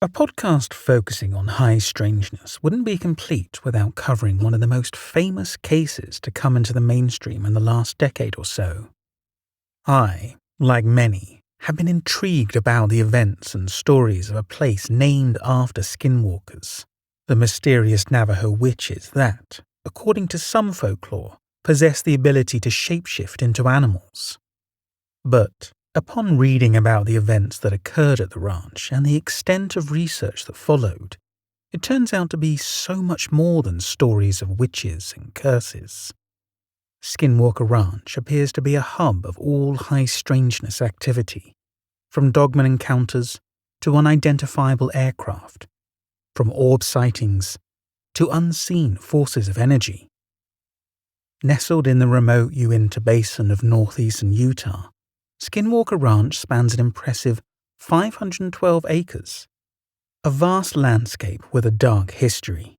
A podcast focusing on high strangeness wouldn't be complete without covering one of the most famous cases to come into the mainstream in the last decade or so. I, like many, have been intrigued about the events and stories of a place named after skinwalkers, the mysterious Navajo witches that, according to some folklore, possess the ability to shapeshift into animals. But upon reading about the events that occurred at the ranch and the extent of research that followed, it turns out to be so much more than stories of witches and curses. Skinwalker Ranch appears to be a hub of all high strangeness activity, from Dogman encounters to unidentifiable aircraft, from orb sightings to unseen forces of energy. Nestled in the remote Uintah Basin of northeastern Utah, Skinwalker Ranch spans an impressive 512 acres, a vast landscape with a dark history.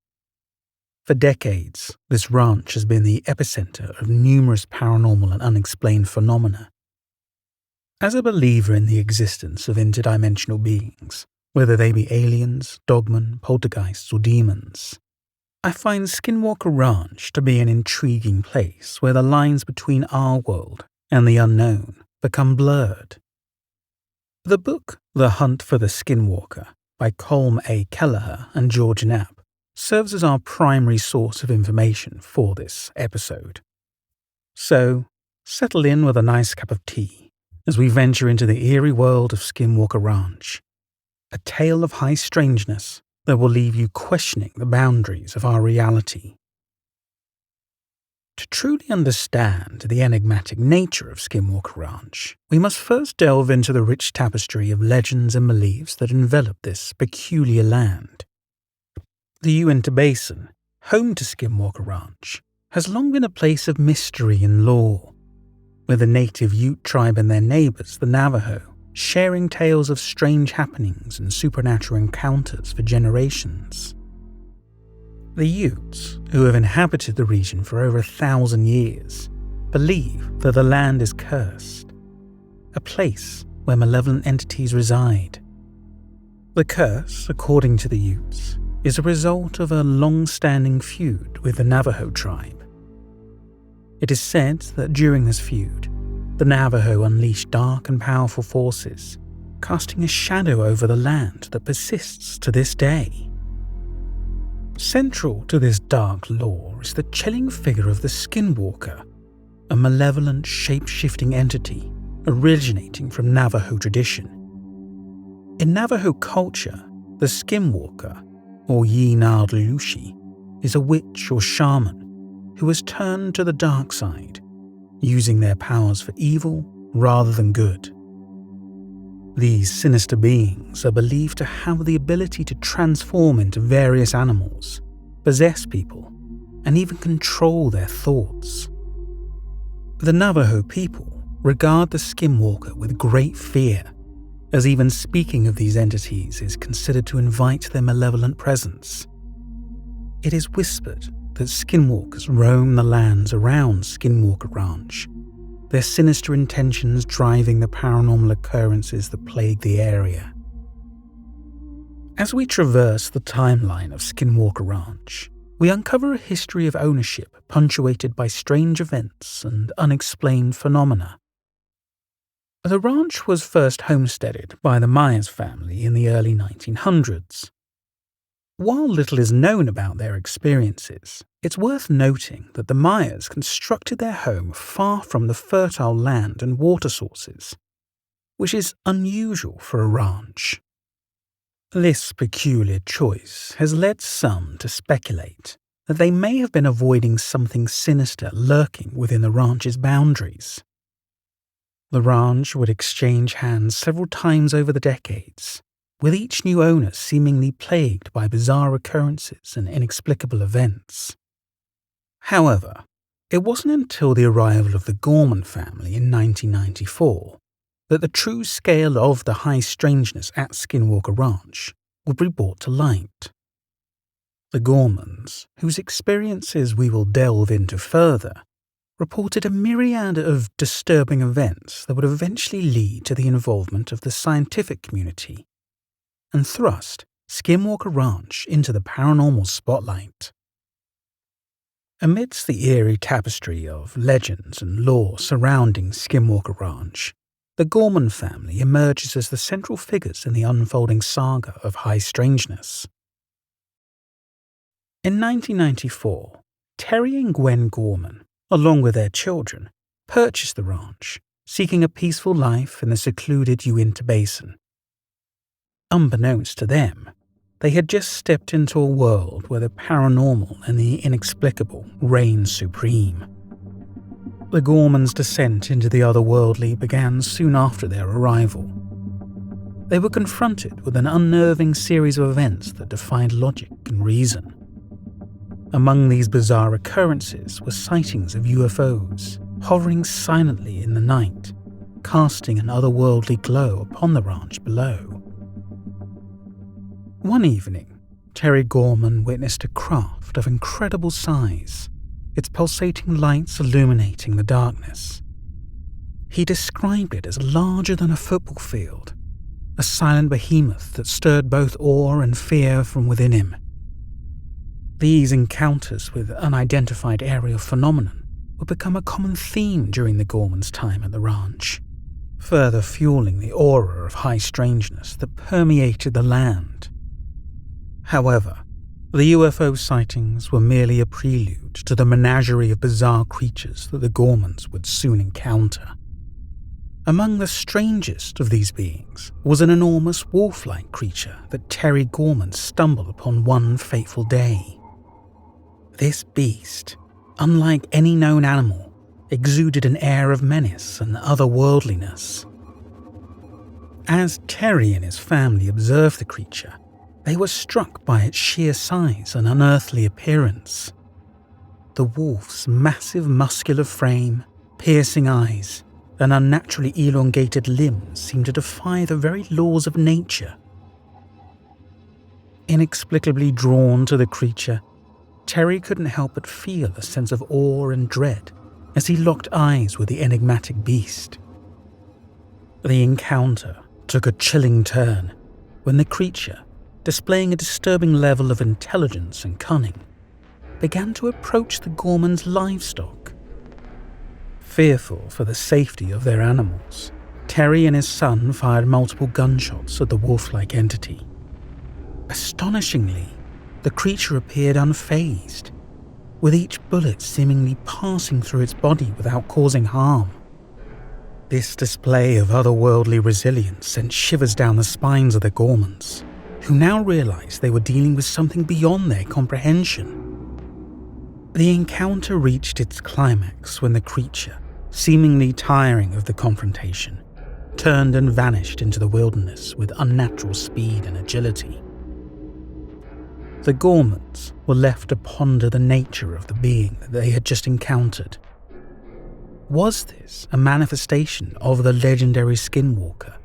For decades, this ranch has been the epicenter of numerous paranormal and unexplained phenomena. As a believer in the existence of interdimensional beings, whether they be aliens, dogmen, poltergeists, or demons, I find Skinwalker Ranch to be an intriguing place where the lines between our world and the unknown become blurred. The book The Hunt for the Skinwalker by Colm A. Kelleher and George Knapp serves as our primary source of information for this episode. So, settle in with a nice cup of tea as we venture into the eerie world of Skinwalker Ranch, a tale of high strangeness that will leave you questioning the boundaries of our reality. To truly understand the enigmatic nature of Skinwalker Ranch, we must first delve into the rich tapestry of legends and beliefs that envelop this peculiar land. The Uintah Basin, home to Skinwalker Ranch, has long been a place of mystery and lore, with the native Ute tribe and their neighbors, the Navajo, sharing tales of strange happenings and supernatural encounters for generations. The Utes, who have inhabited the region for over 1,000 years, believe that the land is cursed, a place where malevolent entities reside. The curse, according to the Utes, is a result of a long-standing feud with the Navajo tribe. It is said that during this feud, the Navajo unleashed dark and powerful forces, casting a shadow over the land that persists to this day. Central to this dark lore is the chilling figure of the Skinwalker, a malevolent shape-shifting entity originating from Navajo tradition. In Navajo culture, the Skinwalker, or Yee-Naaldlushi, is a witch or shaman who has turned to the dark side, using their powers for evil rather than good. These sinister beings are believed to have the ability to transform into various animals, possess people, and even control their thoughts. The Navajo people regard the Skinwalker with great fear, as even speaking of these entities is considered to invite their malevolent presence. It is whispered that skinwalkers roam the lands around Skinwalker Ranch, their sinister intentions driving the paranormal occurrences that plague the area. As we traverse the timeline of Skinwalker Ranch, we uncover a history of ownership punctuated by strange events and unexplained phenomena. The ranch was first homesteaded by the Myers family in the early 1900s. While little is known about their experiences, it's worth noting that the Myers constructed their home far from the fertile land and water sources, which is unusual for a ranch. This peculiar choice has led some to speculate that they may have been avoiding something sinister lurking within the ranch's boundaries. The ranch would exchange hands several times over the decades, with each new owner seemingly plagued by bizarre occurrences and inexplicable events. However, it wasn't until the arrival of the Gorman family in 1994 that the true scale of the high strangeness at Skinwalker Ranch would be brought to light. The Gormans, whose experiences we will delve into further, reported a myriad of disturbing events that would eventually lead to the involvement of the scientific community and thrust Skinwalker Ranch into the paranormal spotlight. Amidst the eerie tapestry of legends and lore surrounding Skinwalker Ranch, the Gorman family emerges as the central figures in the unfolding saga of high strangeness. In 1994, Terry and Gwen Gorman, along with their children, purchased the ranch, seeking a peaceful life in the secluded Uintah Basin. Unbeknownst to them, they had just stepped into a world where the paranormal and the inexplicable reigned supreme. The Gormans' descent into the otherworldly began soon after their arrival. They were confronted with an unnerving series of events that defied logic and reason. Among these bizarre occurrences were sightings of UFOs, hovering silently in the night, casting an otherworldly glow upon the ranch below. One evening, Terry Gorman witnessed a craft of incredible size, its pulsating lights illuminating the darkness. He described it as larger than a football field, a silent behemoth that stirred both awe and fear from within him. These encounters with unidentified aerial phenomenon would become a common theme during the Gormans' time at the ranch, further fueling the aura of high strangeness that permeated the land. However, the UFO sightings were merely a prelude to the menagerie of bizarre creatures that the Gormans would soon encounter. Among the strangest of these beings was an enormous wolf-like creature that Terry Gorman stumbled upon one fateful day. This beast, unlike any known animal, exuded an air of menace and otherworldliness. As Terry and his family observed the creature, they were struck by its sheer size and unearthly appearance. The wolf's massive muscular frame, piercing eyes, and unnaturally elongated limbs seemed to defy the very laws of nature. Inexplicably drawn to the creature, Terry couldn't help but feel a sense of awe and dread as he locked eyes with the enigmatic beast. The encounter took a chilling turn when the creature, displaying a disturbing level of intelligence and cunning, began to approach the Gormans' livestock. Fearful for the safety of their animals, Terry and his son fired multiple gunshots at the wolf-like entity. Astonishingly, the creature appeared unfazed, with each bullet seemingly passing through its body without causing harm. This display of otherworldly resilience sent shivers down the spines of the Gormans, who now realized they were dealing with something beyond their comprehension. The encounter reached its climax when the creature, seemingly tiring of the confrontation, turned and vanished into the wilderness with unnatural speed and agility. The Gormans were left to ponder the nature of the being that they had just encountered. Was this a manifestation of the legendary Skinwalker,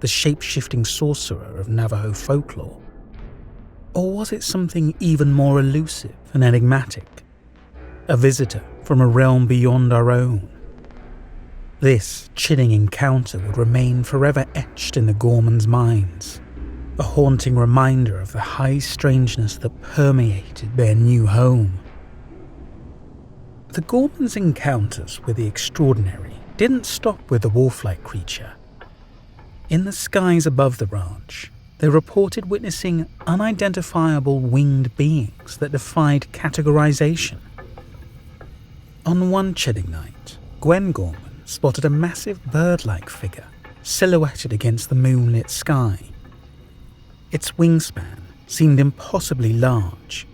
the shape-shifting sorcerer of Navajo folklore? Or was it something even more elusive and enigmatic, a visitor from a realm beyond our own? This chilling encounter would remain forever etched in the Gormans' minds, a haunting reminder of the high strangeness that permeated their new home. The Gormans' encounters with the extraordinary didn't stop with the wolf-like creature. In the skies above the ranch, they reported witnessing unidentifiable winged beings that defied categorization. On one chilling night, Gwen Gorman spotted a massive bird-like figure silhouetted against the moonlit sky. Its wingspan seemed impossibly large,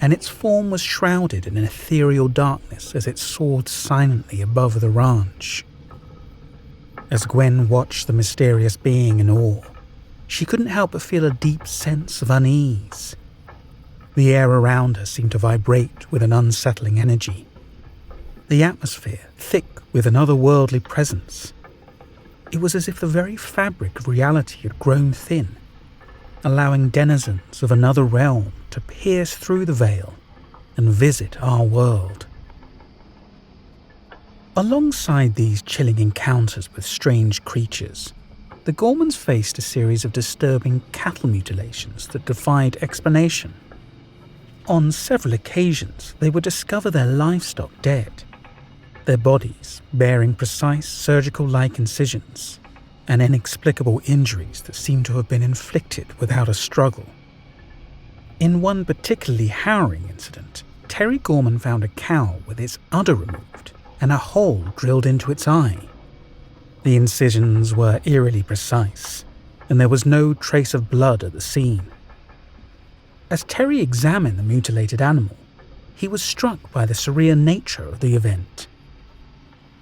and its form was shrouded in an ethereal darkness as it soared silently above the ranch. As Gwen watched the mysterious being in awe, she couldn't help but feel a deep sense of unease. The air around her seemed to vibrate with an unsettling energy, the atmosphere thick with an otherworldly presence. It was as if the very fabric of reality had grown thin, allowing denizens of another realm to pierce through the veil and visit our world. Alongside these chilling encounters with strange creatures, the Gormans faced a series of disturbing cattle mutilations that defied explanation. On several occasions, they would discover their livestock dead, their bodies bearing precise surgical-like incisions and inexplicable injuries that seemed to have been inflicted without a struggle. In one particularly harrowing incident, Terry Gorman found a cow with its udder removed and a hole drilled into its eye. The incisions were eerily precise, and there was no trace of blood at the scene. As Terry examined the mutilated animal, he was struck by the surreal nature of the event.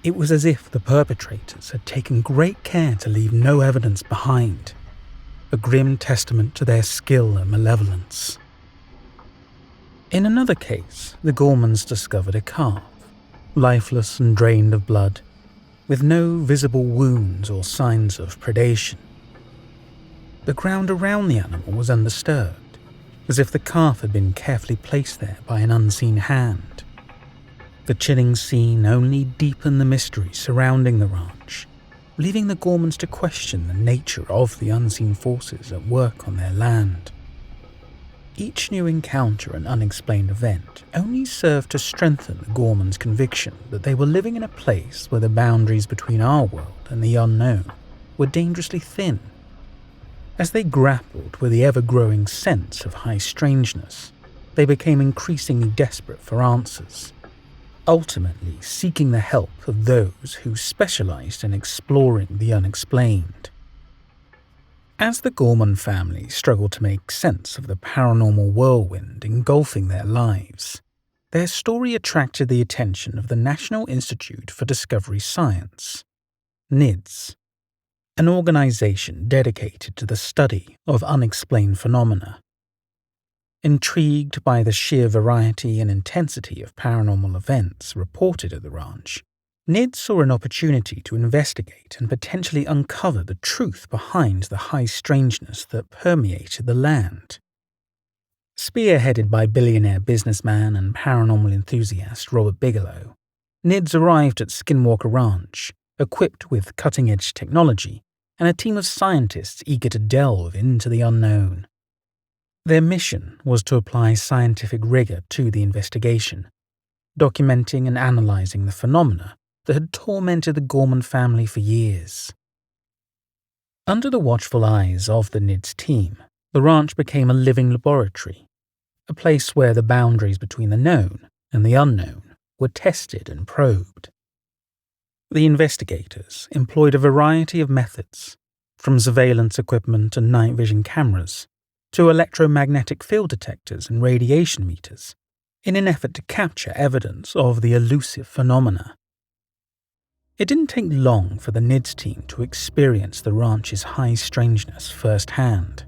It was as if the perpetrators had taken great care to leave no evidence behind, a grim testament to their skill and malevolence. In another case, the Gormans discovered a calf, lifeless and drained of blood, with no visible wounds or signs of predation. The ground around the animal was undisturbed, as if the calf had been carefully placed there by an unseen hand. The chilling scene only deepened the mystery surrounding the ranch, leaving the Gormans to question the nature of the unseen forces at work on their land. Each new encounter and unexplained event only served to strengthen the Gormans' conviction that they were living in a place where the boundaries between our world and the unknown were dangerously thin. As they grappled with the ever-growing sense of high strangeness, they became increasingly desperate for answers, ultimately seeking the help of those who specialized in exploring the unexplained. As the Gorman family struggled to make sense of the paranormal whirlwind engulfing their lives, their story attracted the attention of the National Institute for Discovery Science, NIDS, an organization dedicated to the study of unexplained phenomena. Intrigued by the sheer variety and intensity of paranormal events reported at the ranch, NIDS saw an opportunity to investigate and potentially uncover the truth behind the high strangeness that permeated the land. Spearheaded by billionaire businessman and paranormal enthusiast Robert Bigelow, NIDS arrived at Skinwalker Ranch, equipped with cutting-edge technology and a team of scientists eager to delve into the unknown. Their mission was to apply scientific rigor to the investigation, documenting and analyzing the phenomena that had tormented the Gorman family for years. Under the watchful eyes of the NIDS team, the ranch became a living laboratory, a place where the boundaries between the known and the unknown were tested and probed. The investigators employed a variety of methods, from surveillance equipment and night vision cameras to electromagnetic field detectors and radiation meters, in an effort to capture evidence of the elusive phenomena. It didn't take long for the NIDS team to experience the ranch's high strangeness firsthand.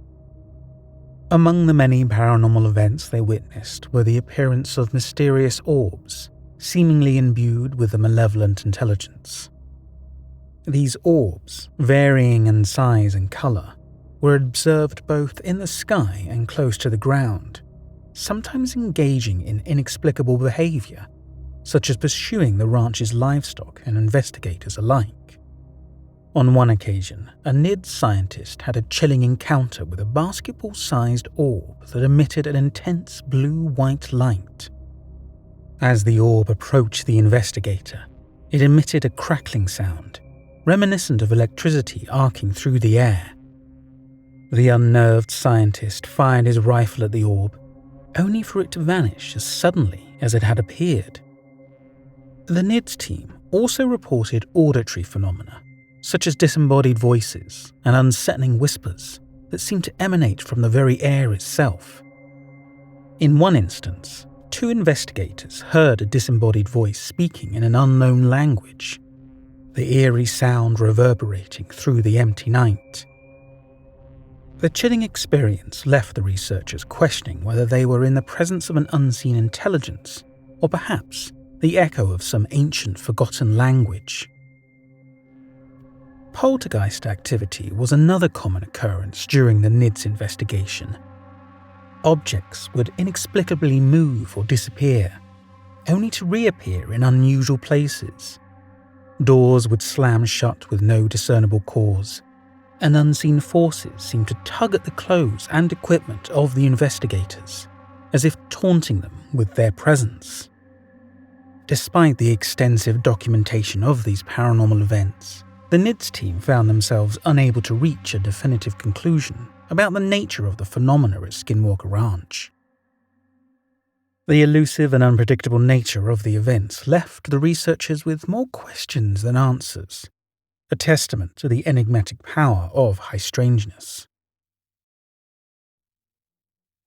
Among the many paranormal events they witnessed were the appearance of mysterious orbs, seemingly imbued with a malevolent intelligence. These orbs, varying in size and color, were observed both in the sky and close to the ground, sometimes engaging in inexplicable behavior, such as pursuing the ranch's livestock and investigators alike. On one occasion, a NIDS scientist had a chilling encounter with a basketball-sized orb that emitted an intense blue-white light. As the orb approached the investigator, it emitted a crackling sound, reminiscent of electricity arcing through the air. The unnerved scientist fired his rifle at the orb, only for it to vanish as suddenly as it had appeared. The NIDS team also reported auditory phenomena, such as disembodied voices and unsettling whispers that seemed to emanate from the very air itself. In one instance, 2 investigators heard a disembodied voice speaking in an unknown language, the eerie sound reverberating through the empty night. The chilling experience left the researchers questioning whether they were in the presence of an unseen intelligence, or perhaps the echo of some ancient forgotten language. Poltergeist activity was another common occurrence during the NIDS investigation. Objects would inexplicably move or disappear, only to reappear in unusual places. Doors would slam shut with no discernible cause, and unseen forces seemed to tug at the clothes and equipment of the investigators, as if taunting them with their presence. Despite the extensive documentation of these paranormal events, the NIDS team found themselves unable to reach a definitive conclusion about the nature of the phenomena at Skinwalker Ranch. The elusive and unpredictable nature of the events left the researchers with more questions than answers, a testament to the enigmatic power of high strangeness.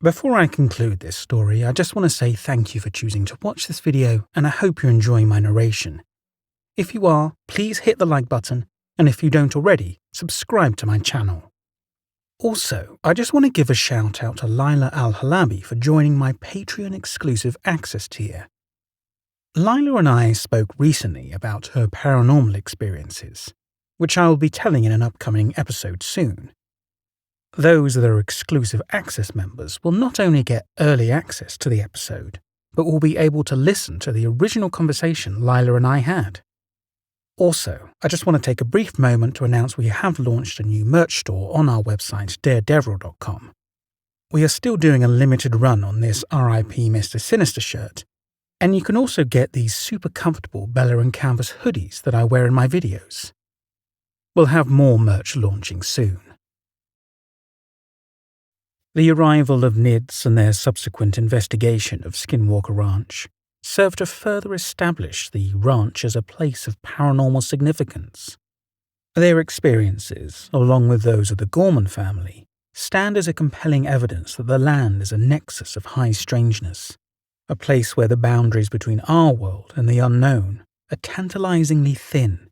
Before I conclude this story, I just want to say thank you for choosing to watch this video, and I hope you're enjoying my narration. If you are, please hit the like button, and if you don't already, subscribe to my channel. Also, I just want to give a shout out to Lila Al-Halabi for joining my Patreon exclusive access tier. Lila and I spoke recently about her paranormal experiences, which I will be telling in an upcoming episode soon. Those that are exclusive access members will not only get early access to the episode, but will be able to listen to the original conversation Lila and I had. Also, I just want to take a brief moment to announce we have launched a new merch store on our website daredevil.com. We are still doing a limited run on this RIP Mr. Sinister shirt, and you can also get these super comfortable Bella and Canvas hoodies that I wear in my videos. We'll have more merch launching soon. The arrival of NIDS and their subsequent investigation of Skinwalker Ranch served to further establish the ranch as a place of paranormal significance. Their experiences, along with those of the Gorman family, stand as a compelling evidence that the land is a nexus of high strangeness, a place where the boundaries between our world and the unknown are tantalizingly thin.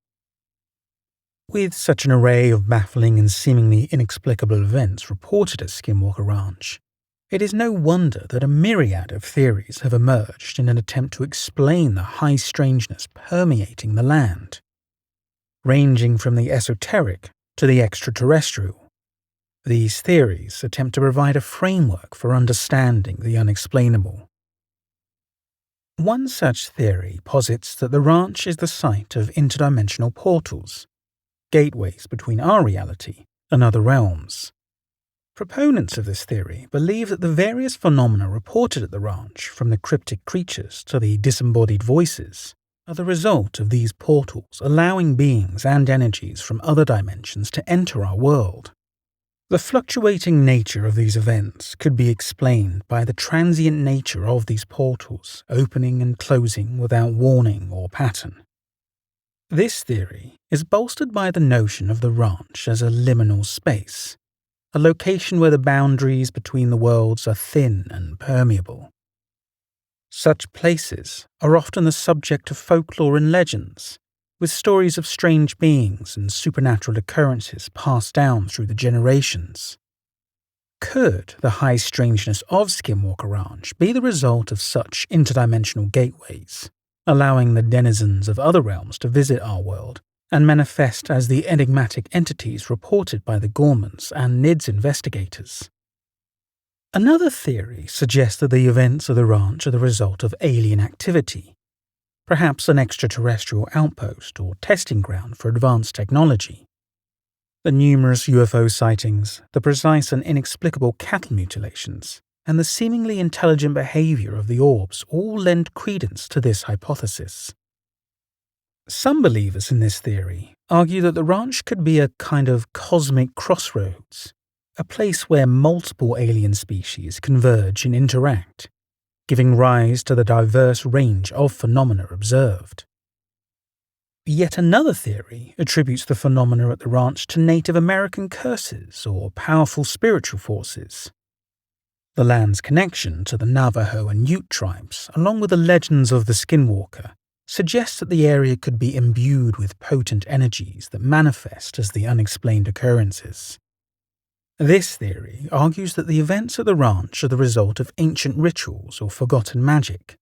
With such an array of baffling and seemingly inexplicable events reported at Skinwalker Ranch, it is no wonder that a myriad of theories have emerged in an attempt to explain the high strangeness permeating the land. Ranging from the esoteric to the extraterrestrial, these theories attempt to provide a framework for understanding the unexplainable. One such theory posits that the ranch is the site of interdimensional portals, gateways between our reality and other realms. Proponents of this theory believe that the various phenomena reported at the ranch, from the cryptic creatures to the disembodied voices, are the result of these portals allowing beings and energies from other dimensions to enter our world. The fluctuating nature of these events could be explained by the transient nature of these portals opening and closing without warning or pattern. This theory is bolstered by the notion of the ranch as a liminal space, a location where the boundaries between the worlds are thin and permeable. Such places are often the subject of folklore and legends, with stories of strange beings and supernatural occurrences passed down through the generations. Could the high strangeness of Skinwalker Ranch be the result of such interdimensional gateways, allowing the denizens of other realms to visit our world and manifest as the enigmatic entities reported by the Gormans and NIDS investigators? Another theory suggests that the events of the ranch are the result of alien activity, perhaps an extraterrestrial outpost or testing ground for advanced technology. The numerous UFO sightings, the precise and inexplicable cattle mutilations, and the seemingly intelligent behavior of the orbs all lend credence to this hypothesis. Some believers in this theory argue that the ranch could be a kind of cosmic crossroads, a place where multiple alien species converge and interact, giving rise to the diverse range of phenomena observed. Yet another theory attributes the phenomena at the ranch to Native American curses or powerful spiritual forces. The land's connection to the Navajo and Ute tribes, along with the legends of the Skinwalker, suggests that the area could be imbued with potent energies that manifest as the unexplained occurrences. This theory argues that the events at the ranch are the result of ancient rituals or forgotten magic,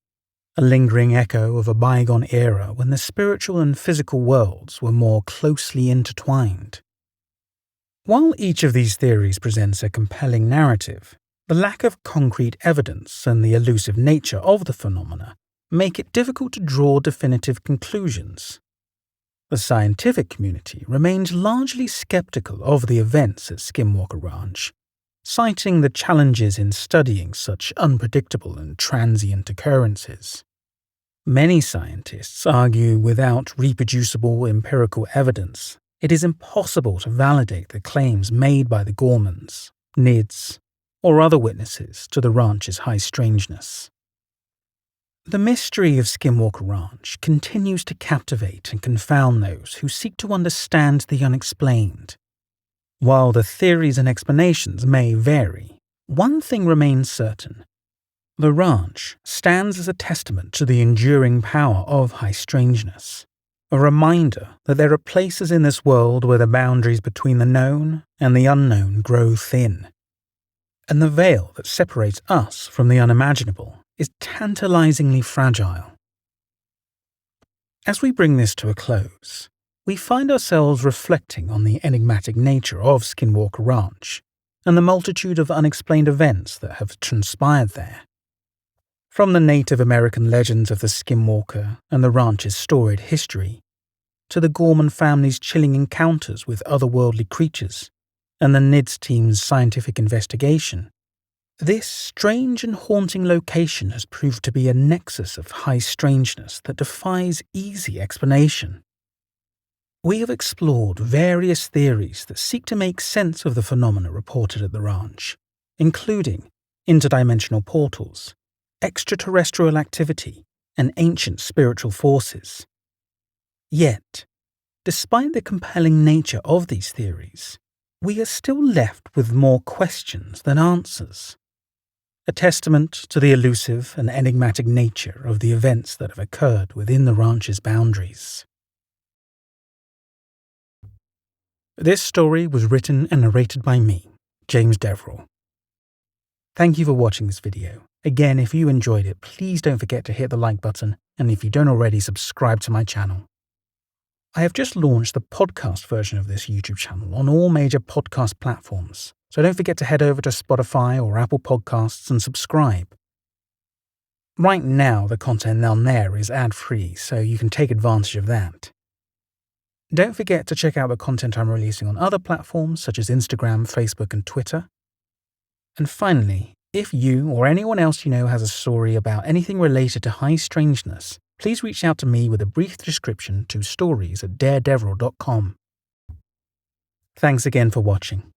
a lingering echo of a bygone era when the spiritual and physical worlds were more closely intertwined. While each of these theories presents a compelling narrative, the lack of concrete evidence and the elusive nature of the phenomena make it difficult to draw definitive conclusions. The scientific community remained largely skeptical of the events at Skinwalker Ranch, citing the challenges in studying such unpredictable and transient occurrences. Many scientists argue without reproducible empirical evidence, it is impossible to validate the claims made by the Gormans, NIDS, or other witnesses to the ranch's high strangeness. The mystery of Skinwalker Ranch continues to captivate and confound those who seek to understand the unexplained. While the theories and explanations may vary, one thing remains certain. The ranch stands as a testament to the enduring power of high strangeness, a reminder that there are places in this world where the boundaries between the known and the unknown grow thin, and the veil that separates us from the unimaginable is tantalizingly fragile. As we bring this to a close, we find ourselves reflecting on the enigmatic nature of Skinwalker Ranch and the multitude of unexplained events that have transpired there. From the Native American legends of the Skinwalker and the ranch's storied history, to the Gorman family's chilling encounters with otherworldly creatures and the NIDS team's scientific investigation, this strange and haunting location has proved to be a nexus of high strangeness that defies easy explanation. We have explored various theories that seek to make sense of the phenomena reported at the ranch, including interdimensional portals, extraterrestrial activity, and ancient spiritual forces. Yet, despite the compelling nature of these theories, we are still left with more questions than answers. A testament to the elusive and enigmatic nature of the events that have occurred within the ranch's boundaries. This story was written and narrated by me, James Deverell. Thank you for watching this video. Again, if you enjoyed it, please don't forget to hit the like button, and if you don't already, subscribe to my channel. I have just launched the podcast version of this YouTube channel on all major podcast platforms, so don't forget to head over to Spotify or Apple Podcasts and subscribe. Right now, the content on there is ad-free, so you can take advantage of that. Don't forget to check out the content I'm releasing on other platforms such as Instagram, Facebook, and Twitter. And finally, if you or anyone else you know has a story about anything related to high strangeness, please reach out to me with a brief description to stories@daredeverell.com. Thanks again for watching.